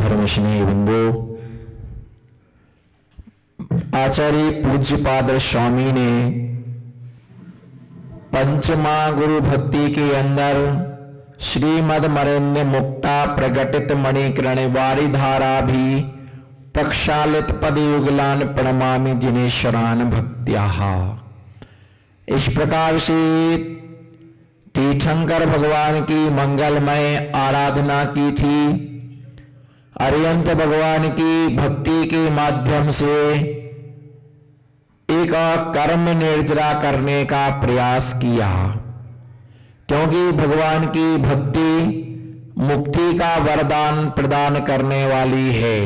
धर्म स्नेही बिंदु, आचार्य पूज्यपाद स्वामी ने पंचमा गुरु भक्ति के अंदर श्रीमद मरेंद्र मुक्ता प्रगटित मणिकर्ण वारी धारा भी प्रक्षालित पद युगलान प्रणमामि जिनेश्वरान भक्त्याः। इस प्रकार से तीर्थंकर भगवान की मंगलमय आराधना की थी। अरिहंत भगवान की भक्ति के माध्यम से एक कर्म निर्जरा करने का प्रयास किया, क्योंकि भगवान की भक्ति मुक्ति का वरदान प्रदान करने वाली है।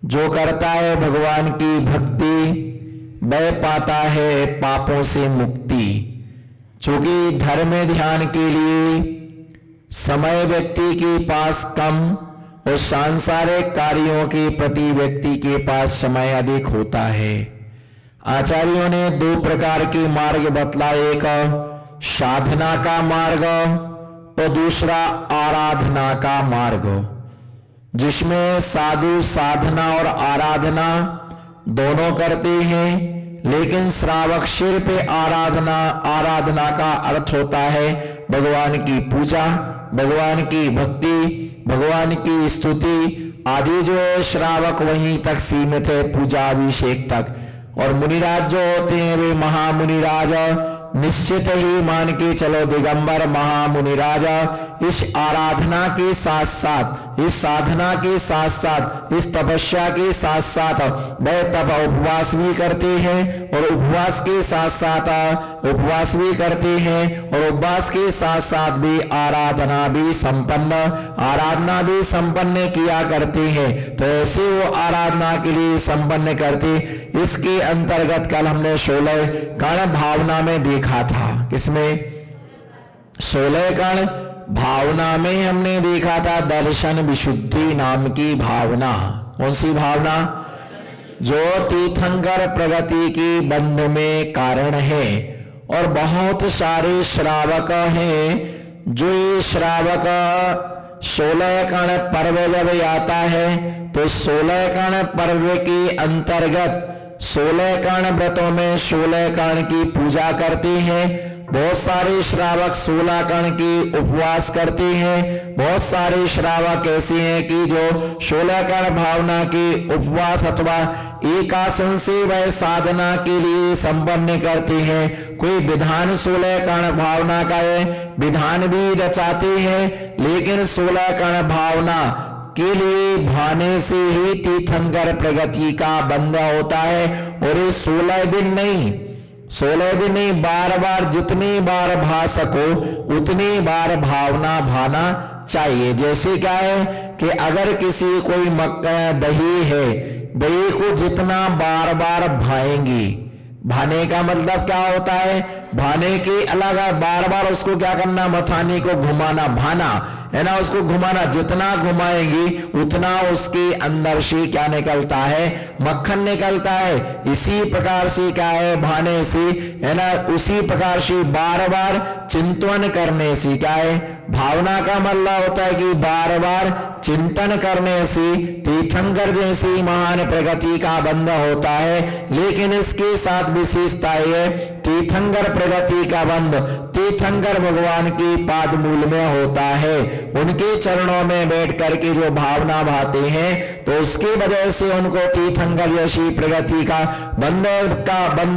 जो करता है भगवान की भक्ति वह पाता है पापों से मुक्ति। चूंकि धर्म ध्यान के लिए समय व्यक्ति के पास कम और सांसारिक कार्यों के प्रति व्यक्ति के पास समय अधिक होता है। आचार्यों ने दो प्रकार के मार्ग बतलाए, एक साधना का मार्ग और दूसरा आराधना का मार्ग, जिसमें साधु साधना और आराधना दोनों करते हैं, लेकिन श्रावक सिर्फ आराधना का अर्थ होता है भगवान की पूजा, भगवान की भक्ति, भगवान की स्तुति आदि। जो है श्रावक वहीं तक सीमित है, पूजा अभिषेक तक। और मुनिराज जो होते हैं वे महामुनिराज निश्चित ही मान के चलो दिगंबर महामुनिराज इस आराधना के साथ साथ, इस साधना के साथ साथ, इस तपस्या के साथ साथ वह तप उपवास भी करते हैं और उपवास के साथ साथ उपवास भी करते हैं और उपवास के साथ साथ भी आराधना भी संपन्न किया करते हैं। तो ऐसे वो आराधना के लिए संपन्न करते। इसके अंतर्गत कल हमने 16 कर्ण भावना में देखा था। किसमें? 16 कर्ण भावना में हमने देखा था दर्शन विशुद्धि नाम की भावना। कौन सी भावना? जो तीर्थंकर प्रगति की बंध में कारण है। और बहुत सारे श्रावक हैं, जो ये श्रावक 16 कर्ण पर्व जब आता है तो 16 कर्ण पर्व के अंतर्गत 16 कर्ण व्रतों में 16 कर्ण की पूजा करते हैं। बहुत सारे श्रावक 16 कर्ण की उपवास करते हैं। बहुत सारे श्रावक ऐसे हैं कि जो 16 कर्ण भावना की उपवास अथवा एकासन से वह साधना के लिए संपन्न करते हैं। कोई विधान 16 कर्ण भावना का है, विधान भी रचाते हैं, लेकिन 16 कर्ण भावना के लिए भाने से ही तीर्थंकर प्रगति का बंध होता है। और ये 16 दिन नहीं, 16 दिन नहीं, बार बार जितनी बार भा सको उतनी बार भावना भाना चाहिए। जैसे क्या है कि अगर किसी कोई दही है, दही को जितना बार बार भाएंगी, भाने का मतलब क्या होता है? भाने के अलग बार बार उसको क्या करना? मथानी को घुमाना, भाना है ना, उसको घुमाना। जितना घुमाएंगी उतना उसके अंदर से क्या निकलता है? मक्खन निकलता है। इसी प्रकार से क्या है? भाने से है ना, उसी प्रकार से बार बार चिंतन करने से क्या है? भावना का मतलब होता है कि बार बार चिंतन करने से तीर्थंकर जैसी महान प्रगति का बंध होता है। लेकिन इसके साथ विशेषता है, तीर्थंकर प्रगति का बंध तीर्थंकर भगवान की पाद मूल में होता है। उनके चरणों में बैठ करके जो भावना भाते हैं तो उसकी वजह से उनको तीर्थंकर जैसी प्रगति का बंध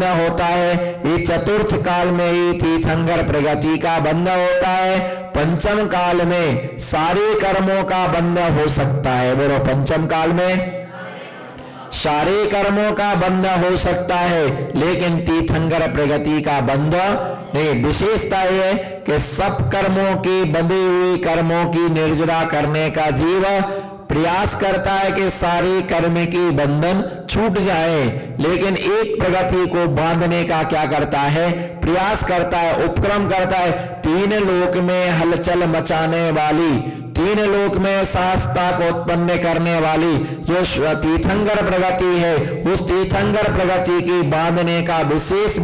होता है। ये चतुर्थ काल में ही तीर्थंकर प्रगति का बंध होता है। पंचम काल में सारे कर्मों का बंध हो सकता है। बोलो, पंचम काल में सारे कर्मों का बंध हो सकता है, लेकिन तीर्थंकर प्रगति का बंध नहीं। विशेषता है कि सब कर्मों की, बंधे हुए कर्मों की निर्जरा करने का जीव प्रयास करता है कि सारे कर्म की बंधन छूट जाए, लेकिन एक प्रगति को बांधने का क्या करता है? प्रयास करता है, उपक्रम करता है। 3 लोक में हलचल मचाने वाली तीन लोक में सहजता को उत्पन्न करने वाली जो तीर्थंकर प्रगति है, उस तीर्थंकर प्रगति की बांधने का विशेष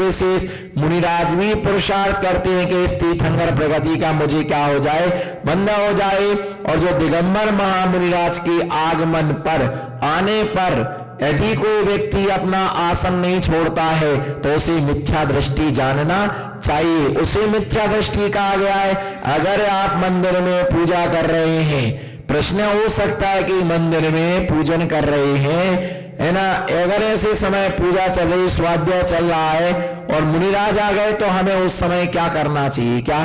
मुनिराज भी पुरुषार्थ करते हैं कि इस तीर्थंकर प्रगति का मुझे क्या हो जाए, बंद हो जाए। और जो दिगंबर महामुनिराज की आगमन पर आने पर यदि कोई व्यक्ति अपना आसन नहीं छोड़ता है तो उसे मिथ्या दृष्टि जानना चाहिए। उसे मिथ्या दृष्टि कहा गया है। अगर आप मंदिर में पूजा कर रहे हैं, प्रश्न हो सकता है कि मंदिर में पूजन कर रहे हैं, है ना, अगर ऐसे समय पूजा चल रही, स्वाध्याय चल रहा है और मुनिराज आ गए तो हमें उस समय क्या करना चाहिए? क्या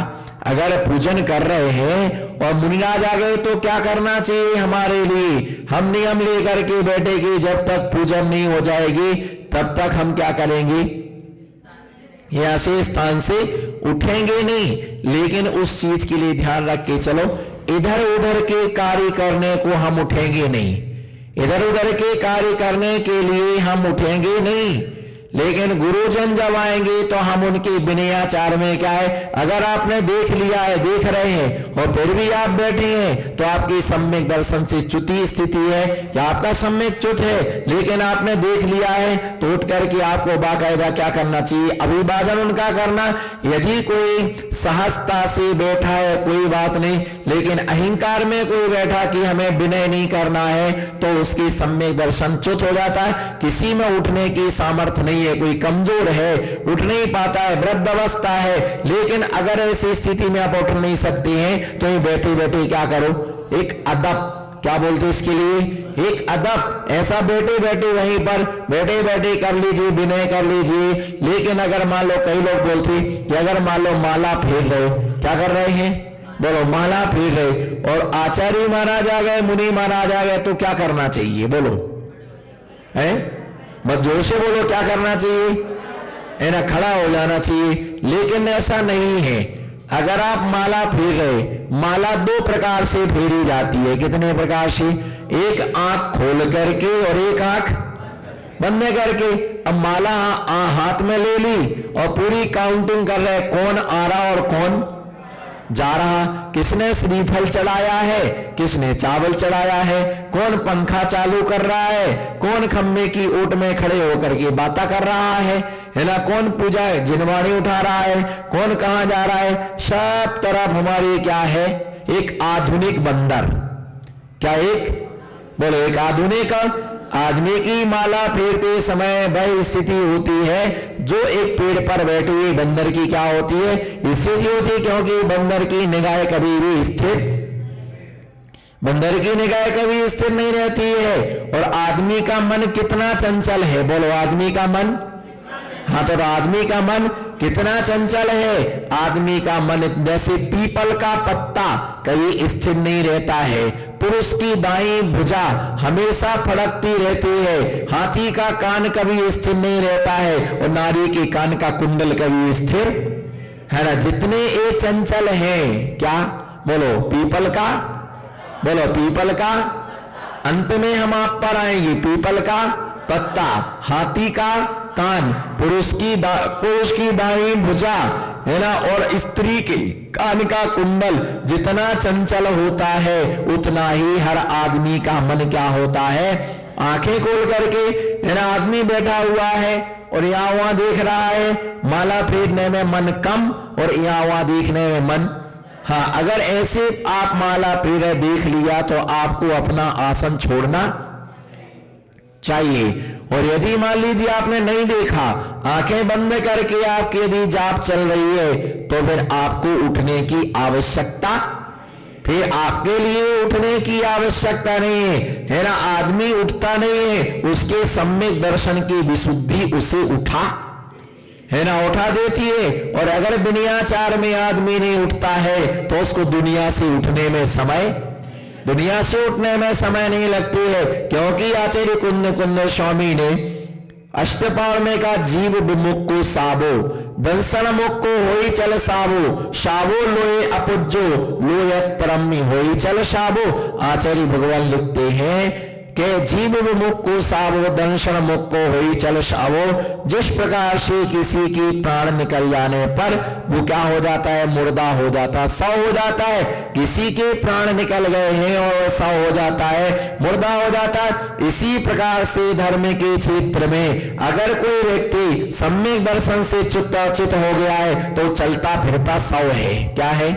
अगर पूजन कर रहे हैं और मुनिराज आ गए तो क्या करना चाहिए हमारे लिए? हम नियम लेकर के बैठे कि जब तक पूजन नहीं हो जाएगी तब तक हम क्या करेंगे? यहां से स्थान से उठेंगे नहीं। लेकिन उस चीज के लिए ध्यान रख के चलो, इधर उधर के कार्य करने को हम उठेंगे नहीं, इधर उधर के कार्य करने के लिए हम उठेंगे नहीं। लेकिन गुरुजन जब आएंगे तो हम उनके विनयाचार में क्या है, अगर आपने देख लिया है, देख रहे हैं और फिर भी आप बैठे हैं तो आपकी सम्यक दर्शन से च्युति स्थिति है या आपका सम्यक च्युत है। लेकिन आपने देख लिया है तो उठ करके आपको बाकायदा क्या करना चाहिए? अभिवादन उनका करना। यदि कोई सहजता से बैठा है कोई बात नहीं, लेकिन अहंकार में कोई बैठा कि हमें विनय नहीं करना है तो उसकी सम्यक दर्शन च्युत हो जाता है। किसी में उठने की सामर्थ्य नहीं है, कोई कमजोर है, उठ नहीं पाता है, वृद्ध अवस्था है। लेकिन अगर ऐसी स्थिति में आप उठ नहीं सकते हैं तो ये बैठे बैठे क्या करो? एक अदब, क्या बोलते इसके लिए? एक अदब। ऐसा बैठे बैठे वहीं पर बैठे बैठे कर लीजिए, विनय कर लीजिए। लेकिन अगर मान लो, कई लोग बोलते कि अगर मान लो माला फेर रहे हो, क्या कर रहे हैं? बोलो, माला फेर रहे, और आचार्य महाराज आ गए, मुनि महाराज आ गए तो क्या करना चाहिए? बोलो, है मत जोर से बोलो, क्या करना चाहिए? है ना, खड़ा हो जाना चाहिए। लेकिन ऐसा नहीं है। अगर आप माला फेर रहे, माला दो प्रकार से फेरी जाती है। कितने प्रकार से? एक आंख खोल करके और एक आंख बंद करके। अब माला हाथ में ले ली और पूरी काउंटिंग कर रहे, कौन आ रहा और कौन जा रहा, किसने श्रीफल चढ़ाया है, किसने चावल चढ़ाया है, कौन पंखा चालू कर रहा है, कौन खम्भे की ओट में खड़े होकर के बातें कर रहा है ना, कौन पूजा जिनवाणी उठा रहा है, कौन कहां जा रहा है। सब तरफ हमारी क्या है? एक आधुनिक बंदर। क्या? एक बोले, एक आधुनिक आदमी की माला फेरते समय वह स्थिति होती है जो एक पेड़ पर बैठे हुए बंदर की क्या होती है? स्थिति होती है। क्योंकि बंदर की निगाह कभी भी स्थिर, बंदर की निगाह कभी स्थिर नहीं रहती है। और आदमी का मन कितना चंचल है? बोलो, आदमी का मन, हाँ, तो आदमी का मन कितना चंचल है। आदमी का मन जैसे पीपल का पत्ता कभी स्थिर नहीं रहता है, पुरुष की दाईं भुजा हमेशा फड़कती रहती है, हाथी का कान कभी स्थिर नहीं रहता है और नारी के कान का कुंडल कभी स्थिर है ना। जितने ये चंचल हैं, क्या बोलो? पीपल का, बोलो, पीपल का, अंत में हम आप पर आएंगे। पीपल का पत्ता, हाथी का कान, पुरुष की दाईं भुजा, है ना, और स्त्री के कान का कुंडल जितना चंचल होता है उतना ही हर आदमी का मन क्या होता है? आंखें खोल करके, है ना, आदमी बैठा हुआ है और यहाँ वहां देख रहा है। माला फेरने में मन कम और यहाँ वहां देखने में मन, हाँ, अगर ऐसे आप माला फेर देख लिया तो आपको अपना आसन छोड़ना चाहिए। और यदि मान लीजिए आपने नहीं देखा, आंखें बंद करके आपकी यदि जाप चल रही है तो फिर आपको उठने की आवश्यकता, फिर आपके लिए उठने की आवश्यकता नहीं है ना। आदमी उठता नहीं है, उसके सम्यक दर्शन की विशुद्धि उसे उठा, है ना, उठा देती है। और अगर दुनियाचार में आदमी नहीं उठता है तो उसको दुनिया से उठने में नहीं लगती है। क्योंकि आचार्य कुंद स्वामी ने अष्टपार में का जीव विमुख को साबो, दर्शन मुख को होई चल साबो, साबो लोए अपुज्जो, लोयत परम होई चल साबो। आचार्य भगवान लिखते हैं के जीव विमुख को सावो दर्शन मुख को हुई चल सावो। जिस प्रकार से किसी की प्राण निकल जाने पर वो क्या हो जाता है, मुर्दा हो जाता है, सौ हो जाता है। किसी के प्राण निकल गए हैं और सौ हो जाता है, मुर्दा हो जाता है। इसी प्रकार से धर्म के क्षेत्र में अगर कोई व्यक्ति सम्यक दर्शन से चित्त हो गया है तो चलता फिरता सौ है। क्या है,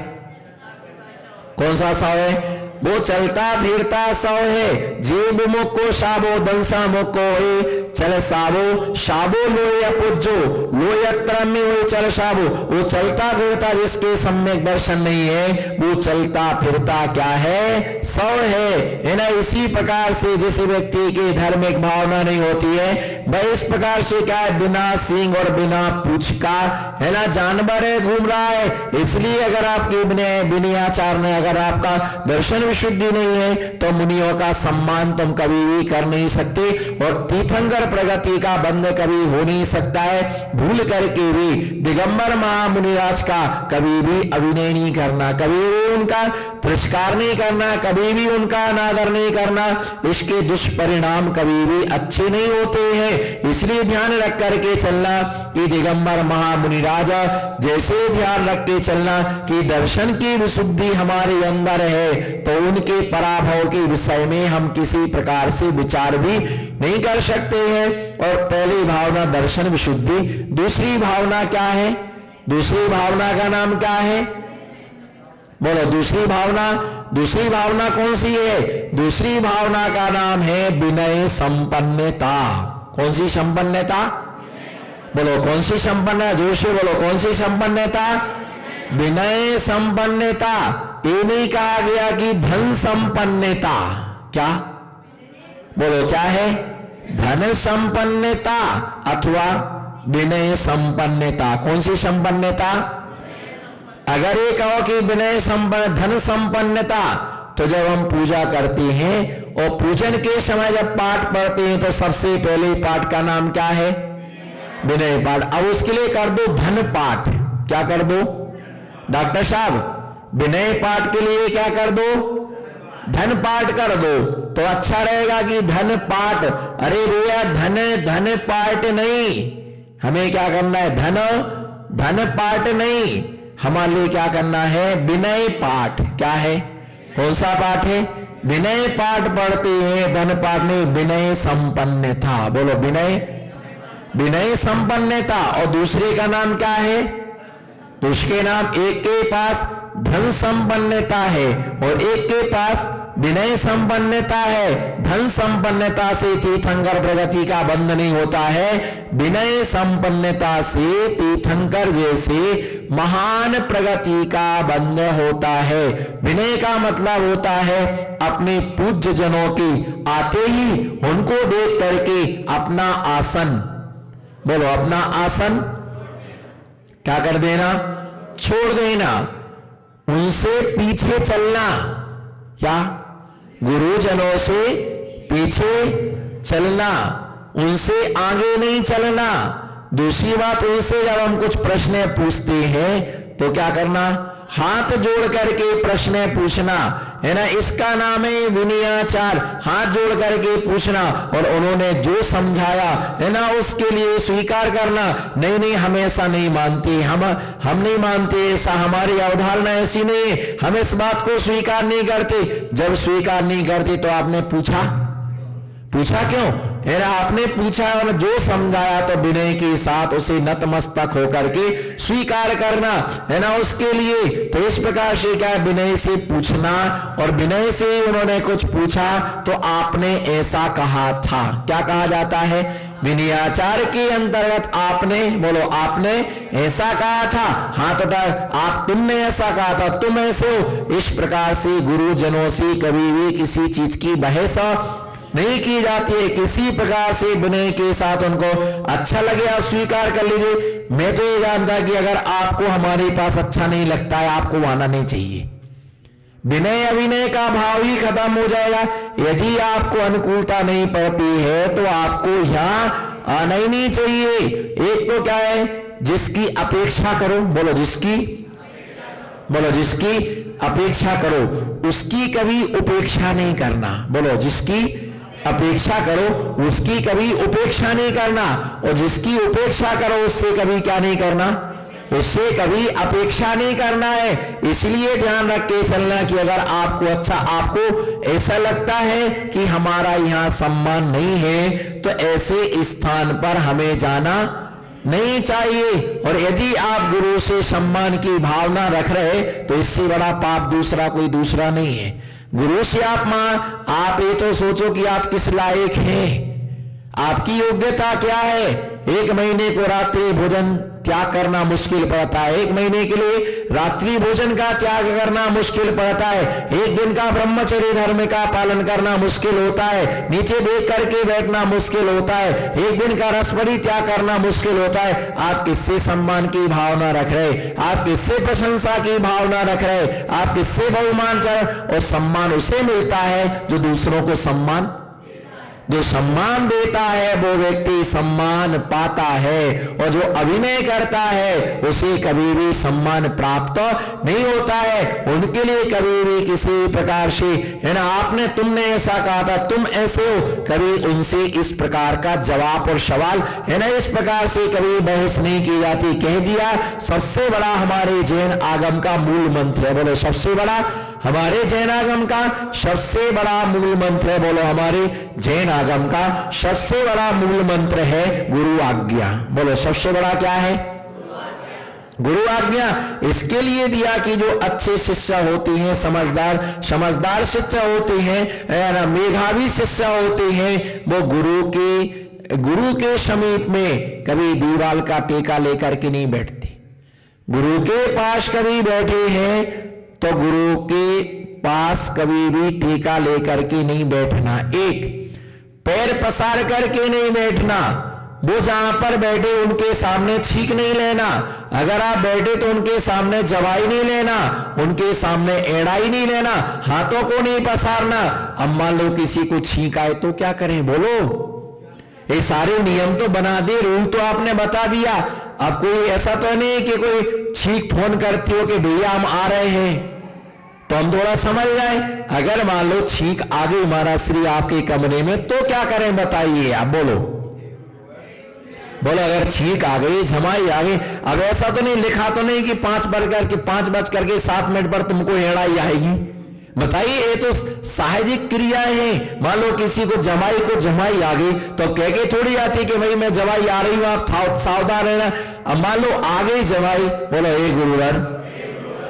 कौन सा सौ है, वो चलता फिरता सौ है। जीव विमुख को साबो दंसा मुख को है चल साबो। साबो लोय पुज्जो लोयत्र में हुई चल साबो। वो चलता फिरता जिसके सम्यक दर्शन नहीं है वो चलता फिरता क्या है, सौ है ना। इसी प्रकार से जिस व्यक्ति की धार्मिक भावना नहीं होती है वह इस प्रकार से क्या है, बिना सींग और बिना पूंछ का है ना जानवर है, घूम रहा है। इसलिए अगर आपके विनयाचार ने अगर आपका दर्शन विशुद्धि नहीं है तो मुनियों का सम्मान तुम कभी भी कर नहीं सकते और तीर्थंकर प्रगति का बंध कभी हो नहीं सकता है। भूल करके भी दिगंबर महामुनिराज का कभी भी अभिनय नहीं करना, कभी भी उनका तिरस्कार नहीं करना, कभी भी उनका अनादर नहीं करना। इसके दुष्परिणाम कभी भी अच्छे नहीं होते हैं। इसलिए ध्यान रख करके चलना कि दिगंबर महामुनिराज जैसे ध्यान रख के चलना कि दर्शन की विशुद्धि हमारे अंदर है तो उनके पराभव के विषय में हम किसी प्रकार से विचार भी नहीं कर सकते हैं। और पहली भावना दर्शन विशुद्धि। दूसरी भावना क्या है, दूसरी भावना का नाम क्या है, बोलो दूसरी भावना। दूसरी भावना कौन सी है, दूसरी भावना का नाम है विनय संपन्नता। कौन सी संपन्नता, बोलो कौन सी संपन्नता, जोर से बोलो कौन सी संपन्नता, विनय संपन्नता। ये नहीं कहा गया कि धन संपन्नता, क्या बोलो क्या है, धन संपन्नता अथवा विनय संपन्नता। कौन सी संपन्नता, अगर ये कहो कि विनय संपन्न धन संपन्नता तो जब हम पूजा करते हैं और पूजन के समय जब पाठ पढ़ते हैं तो सबसे पहले पाठ का नाम क्या है, विनय पाठ। अब उसके लिए कर दो धन पाठ। क्या कर दो डॉक्टर साहब, विनय पाठ के लिए क्या कर दो, धन पाठ कर दो तो अच्छा रहेगा कि धन पाठ। अरे भैया धन पाठ नहीं, हमें क्या करना है, धन पाठ नहीं, हमारे लिए क्या करना है, विनय पाठ। क्या है, कौन सा पाठ है, विनय पाठ पढ़ते हैं, धन पाठ नहीं, विनय संपन्नता। बोलो विनय संपन्नता। और दूसरे का नाम क्या है, तो उसके नाम एक के पास धन संपन्नता है और एक के पास विनय संपन्नता है। धन संपन्नता से तीर्थंकर प्रगति का बंध नहीं होता है, विनय संपन्नता से तीर्थंकर जैसे महान प्रगति का बंध होता है। विनय का मतलब होता है अपने पूज्य जनों की आते ही उनको देख करके अपना आसन, बोलो अपना आसन क्या कर देना, छोड़ देना, उनसे पीछे चलना। क्या, गुरुजनों से पीछे चलना, उनसे आगे नहीं चलना। दूसरी बात, उनसे जब हम कुछ प्रश्न पूछते हैं तो क्या करना, हाथ जोड़ करके प्रश्न पूछना है ना, इसका नाम है विनयाचार। हाथ जोड़ करके पूछना और उन्होंने जो समझाया है ना उसके लिए स्वीकार करना। नहीं हम ऐसा नहीं मानते, हम नहीं मानते, ऐसा हमारी अवधारणा ऐसी नहीं है, हम इस बात को स्वीकार नहीं करते। जब स्वीकार नहीं करते तो आपने पूछा क्यों है ना, आपने पूछा और जो समझाया तो विनय के साथ उसे नतमस्तक होकर के स्वीकार करना है ना उसके लिए। तो इस प्रकार से क्या विनय से पूछना, और विनय से उन्होंने कुछ पूछा तो आपने ऐसा कहा था। क्या कहा जाता है, विनयाचार के अंतर्गत आपने, बोलो आपने ऐसा कहा था। हाथ उठा, आप तुमने ऐसा कहा था, तुम ऐसे हो। इस प्रकार से गुरुजनों से कभी भी किसी चीज की बहस नहीं की जाती है। किसी प्रकार से विनय के साथ उनको अच्छा लगे आप स्वीकार कर लीजिए। मैं तो ये जानता कि अगर आपको हमारे पास अच्छा नहीं लगता है आपको आना नहीं चाहिए। विनय अभिनय का भाव ही खत्म हो जाएगा। यदि आपको अनुकूलता नहीं पड़ती है तो आपको यहां आना ही नहीं चाहिए। एक तो क्या है, जिसकी अपेक्षा करो, बोलो जिसकी अपेक्षा करो, उसकी कभी उपेक्षा नहीं करना। बोलो जिसकी अपेक्षा करो, उसकी कभी उपेक्षा नहीं करना, और जिसकी उपेक्षा करो उससे कभी क्या नहीं करना, उससे कभी अपेक्षा नहीं करना है। इसलिए ध्यान रख के चलना कि अगर आपको आपको ऐसा लगता है कि हमारा यहां सम्मान नहीं है, तो ऐसे स्थान पर हमें जाना नहीं चाहिए। और यदि आप गुरु से सम्मान की भावना रख रहे, तो इससे बड़ा पाप दूसरा कोई दूसरा नहीं है। गुरु से आप ये तो सोचो कि आप किस लायक हैं, आपकी योग्यता क्या है। 1 महीने को रात्रि भोजन त्याग करना मुश्किल पड़ता है, 1 महीने के लिए रात्रि भोजन का त्याग करना मुश्किल पड़ता है, 1 दिन का ब्रह्मचर्य धर्म का पालन करना मुश्किल होता है, नीचे देख करके बैठना मुश्किल होता है, 1 दिन का रसभरी त्याग करना मुश्किल होता है। आप किससे सम्मान की भावना रख रहे, आप किससे प्रशंसा की भावना रख रहे, आप किससे बहुमान कर। और सम्मान उसे मिलता है जो दूसरों को सम्मान, जो सम्मान देता है वो व्यक्ति सम्मान पाता है, और जो अभिनय करता है उसे कभी भी सम्मान प्राप्त नहीं होता है। उनके लिए कभी भी किसी प्रकार से, है ना, तुमने ऐसा कहा था, तुम ऐसे हो, कभी उनसे इस प्रकार का जवाब और सवाल, है ना, इस प्रकार से कभी बहस नहीं की जाती। कह दिया सबसे बड़ा हमारे जैन आगम का मूल मंत्र है, बोलो सबसे बड़ा हमारे जैन आगम का सबसे बड़ा मूल मंत्र है, बोलो हमारे जैन आगम का सबसे बड़ा मूल मंत्र है गुरु आज्ञा। बोलो सबसे बड़ा क्या है, गुरु आज्ञा। इसके लिए दिया कि जो अच्छे शिष्य होते हैं, समझदार शिष्य होते हैं, मेधावी शिष्य होते हैं, वो गुरु के समीप में कभी दीवाल का टेका लेकर के नहीं बैठते। गुरु के पास कभी बैठे हैं तो गुरु के पास कभी भी टीका लेकर के नहीं बैठना, एक पैर पसार करके नहीं बैठना। वो जहां पर बैठे उनके सामने छींक नहीं लेना, अगर आप बैठे तो उनके सामने जवाई नहीं लेना, उनके सामने एड़ाई नहीं लेना, हाथों को नहीं पसारना। अब मान लो किसी को छींक आए तो क्या करें, बोलो। ये सारे नियम तो बना दिए, रूल तो आपने बता दिया। अब कोई ऐसा तो नहीं कि कोई छींक फोन करती हो कि भैया हम आ रहे हैं, तो हम थोड़ा समझ जाए। अगर मान लो छींक आ गई महाराज श्री आपके कमरे में, तो क्या करें बताइए आप, बोलो। अगर छींक आ गई, झमाई आ गई, अब ऐसा तो नहीं लिखा तो नहीं कि 5 बज करके 7 मिनट पर तुमको एड़ाई आएगी, बताइए। ये तो साहजिक क्रियाएं हैं। मान लो किसी को जमाई आ गई तो कह के थोड़ी आती कि भाई मैं जमाई आ रही हूं, आप सावधान रहना। अब मान लो आ गई जमाई, बोलो हे गुरुवर,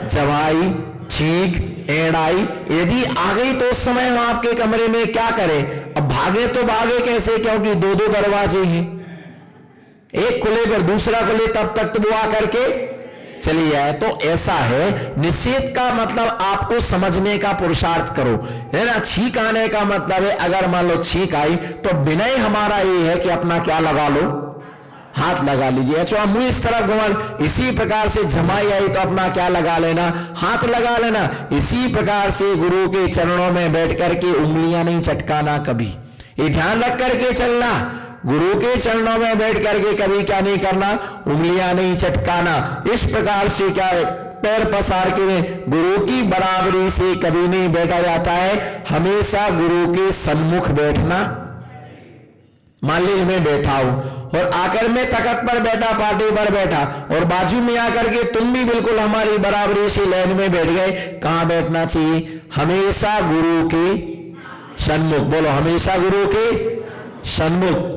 जमाई, छींक, एड़ाई यदि आ गई तो उस समय हम आपके कमरे में क्या करें। अब भागे तो भागे कैसे, क्योंकि 2 दरवाजे हैं, एक खुले पर दूसरा खुले, तब तक तो वो आकर के चली जाए। तो ऐसा है, निषेध का मतलब आपको समझने का पुरुषार्थ करो, है ना। छींक आने का मतलब है, अगर मान लो छींक आई तो विनय हमारा ये है कि अपना क्या लगा लो, हाथ लगा लीजिए। अच्छा मुंह इस तरफ घुमा, इसी प्रकार से झमाई आई तो अपना क्या लगा लेना, हाथ लगा लेना। इसी प्रकार से गुरु के चरणों में बैठ करके उंगलियां नहीं चटकाना कभी, ये ध्यान रख करके चलना। गुरु के चरणों में बैठ करके कभी क्या नहीं करना, उंगलियां नहीं चटकाना। इस प्रकार से क्या है, पैर पसार के गुरु की बराबरी से कभी नहीं बैठा जाता है, हमेशा गुरु के सन्मुख बैठना। मान लीजिए मैं बैठा हूं और आकर मैं तख्त पर बैठा, पार्टी पर बैठा, और बाजू में आकर के तुम भी बिल्कुल हमारी बराबरी से लाइन में बैठ गए, कहां बैठना चाहिए, हमेशा गुरु के सन्मुख। बोलो हमेशा गुरु के सन्मुख।